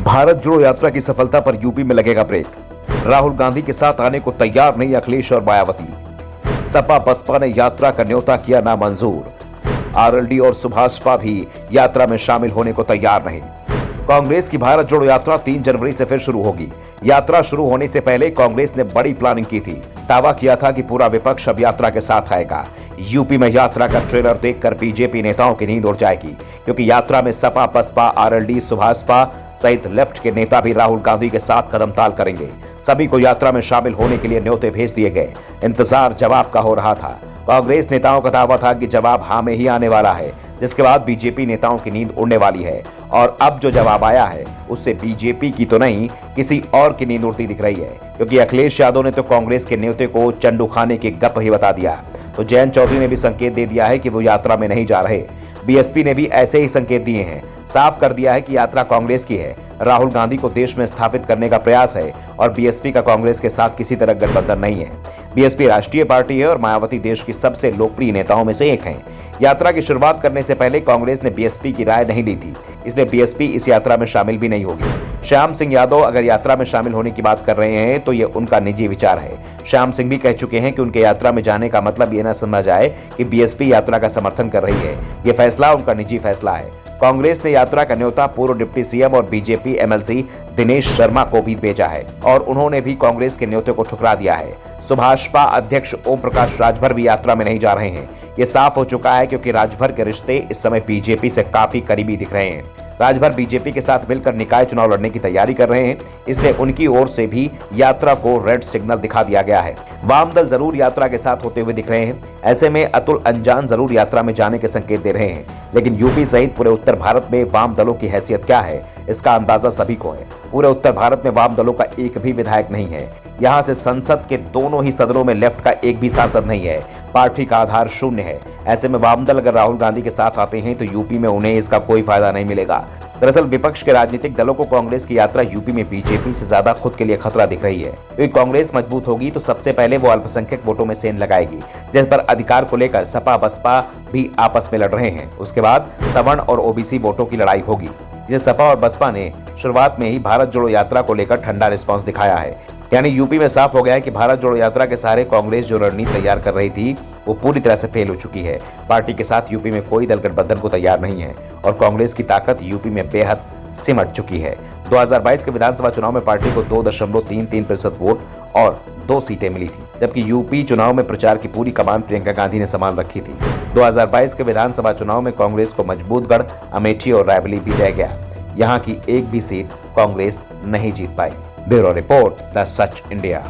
भारत जोड़ो यात्रा की सफलता पर यूपी में लगेगा ब्रेक। राहुल गांधी के साथ आने को तैयार नहीं अखिलेश और मायावती। सपा बसपा ने यात्रा का न्योता किया नामंजूर। आरएलडी और सुभाषपा भी यात्रा में शामिल होने को तैयार नहीं। कांग्रेस की भारत जोड़ो यात्रा 3 जनवरी से फिर शुरू होगी। यात्रा शुरू होने से पहले कांग्रेस ने बड़ी प्लानिंग की थी। दावा किया था कि पूरा विपक्ष अब यात्रा के साथ आएगा। यूपी में यात्रा का ट्रेलर देखकर बीजेपी नेताओं की नींद उड़ जाएगी, क्योंकि यात्रा में सपा बसपा आरएलडी सुभाषपा सहित लेफ्ट के नेता भी राहुल गांधी के साथ कदमताल करेंगे। सभी को यात्रा में शामिल होने के लिए न्योते भेज दिए गए। इंतजार जवाब का हो रहा था। कांग्रेस नेताओं का दावा था कि जवाब हाँ में ही आने वाला है, जिसके बाद बीजेपी नेताओं की नींद उड़ने वाली है। और अब जो जवाब आया है उससे बीजेपी की तो नहीं, किसी और की नींद उड़ती दिख रही है, क्योंकि अखिलेश यादव ने तो कांग्रेस के न्योते को चंडू खाने की गप ही बता दिया। तो जयंत चौधरी ने भी संकेत दे दिया है कि वो यात्रा में नहीं जा रहे। बीएसपी ने भी ऐसे ही संकेत दिए हैं। साफ कर दिया है कि यात्रा कांग्रेस की है। राहुल गांधी को देश में स्थापित करने का प्रयास है और बीएसपी का कांग्रेस के साथ किसी तरह गठबंधन नहीं है। बीएसपी राष्ट्रीय पार्टी है और मायावती देश की सबसे लोकप्रिय नेताओं में से एक हैं। यात्रा की शुरुआत करने से पहले कांग्रेस ने बीएसपी की राय नहीं ली थी, इसलिए बीएसपी इस यात्रा में शामिल भी नहीं होगी। श्याम सिंह यादव अगर यात्रा में शामिल होने की बात कर रहे हैं तो ये उनका निजी विचार है। श्याम सिंह भी कह चुके हैं कि उनके यात्रा में जाने का मतलब ये न समझा जाए कि बीएसपी यात्रा का समर्थन कर रही है। ये फैसला उनका निजी फैसला है। कांग्रेस ने यात्रा का न्योता पूर्व डिप्टी सीएम और बीजेपी एमएलसी दिनेश शर्मा को भी भेजा है और उन्होंने भी कांग्रेस के न्योते को ठुकरा दिया है। सुभाषपा अध्यक्ष ओम प्रकाश राजभर भी यात्रा में नहीं जा रहे हैं। ये साफ हो चुका है, क्योंकि राजभर के रिश्ते इस समय बीजेपी से काफी करीबी दिख रहे हैं। राजभर बीजेपी के साथ मिलकर निकाय चुनाव लड़ने की तैयारी कर रहे हैं, इसलिए उनकी ओर से भी यात्रा को रेड सिग्नल दिखा दिया गया है। वाम दल जरूर यात्रा के साथ होते हुए दिख रहे हैं। ऐसे में अतुल अंजान जरूर यात्रा में जाने के संकेत दे रहे हैं, लेकिन यूपी सहित पूरे उत्तर भारत में वाम दलों की हैसियत क्या है, इसका अंदाजा सभी को है। पूरे उत्तर भारत में वाम दलों का एक भी विधायक नहीं है। यहाँ से संसद के दोनों ही सदनों में लेफ्ट का एक भी सांसद नहीं है। पार्टी का आधार शून्य है। ऐसे में वाम दल अगर राहुल गांधी के साथ आते हैं तो यूपी में उन्हें इसका कोई फायदा नहीं मिलेगा। दरअसल विपक्ष के राजनीतिक दलों को कांग्रेस की यात्रा यूपी में बीजेपी से ज्यादा खुद के लिए खतरा दिख रही है, क्योंकि कांग्रेस मजबूत होगी तो सबसे पहले वो अल्पसंख्यक वोटों में सेंध लगाएगी, जिस पर अधिकार को लेकर सपा बसपा भी आपस में लड़ रहे हैं। उसके बाद सवर्ण और ओबीसी वोटों की लड़ाई होगी, जिसे सपा और बसपा ने शुरुआत में ही भारत जोड़ो यात्रा को लेकर ठंडा रिस्पॉन्स दिखाया है। यानी यूपी में साफ हो गया है कि भारत जोड़ो यात्रा के सहारे कांग्रेस जो रणनीति तैयार कर रही थी वो पूरी तरह से फेल हो चुकी है। पार्टी के साथ यूपी में कोई दल गठबंधन को तैयार नहीं है और कांग्रेस की ताकत यूपी में बेहद सिमट चुकी है। 2022 के विधानसभा चुनाव में पार्टी को 2.33% वोट और 2 सीटें मिली थी, जबकि यूपी चुनाव में प्रचार की पूरी कमान प्रियंका गांधी ने संभाल रखी थी। 2022 के विधानसभा चुनाव में कांग्रेस को मजबूतगढ़, अमेठी और रायबरेली भी रह गया। यहाँ की एक भी सीट कांग्रेस नहीं जीत पाई। Bureau report, the Sach India.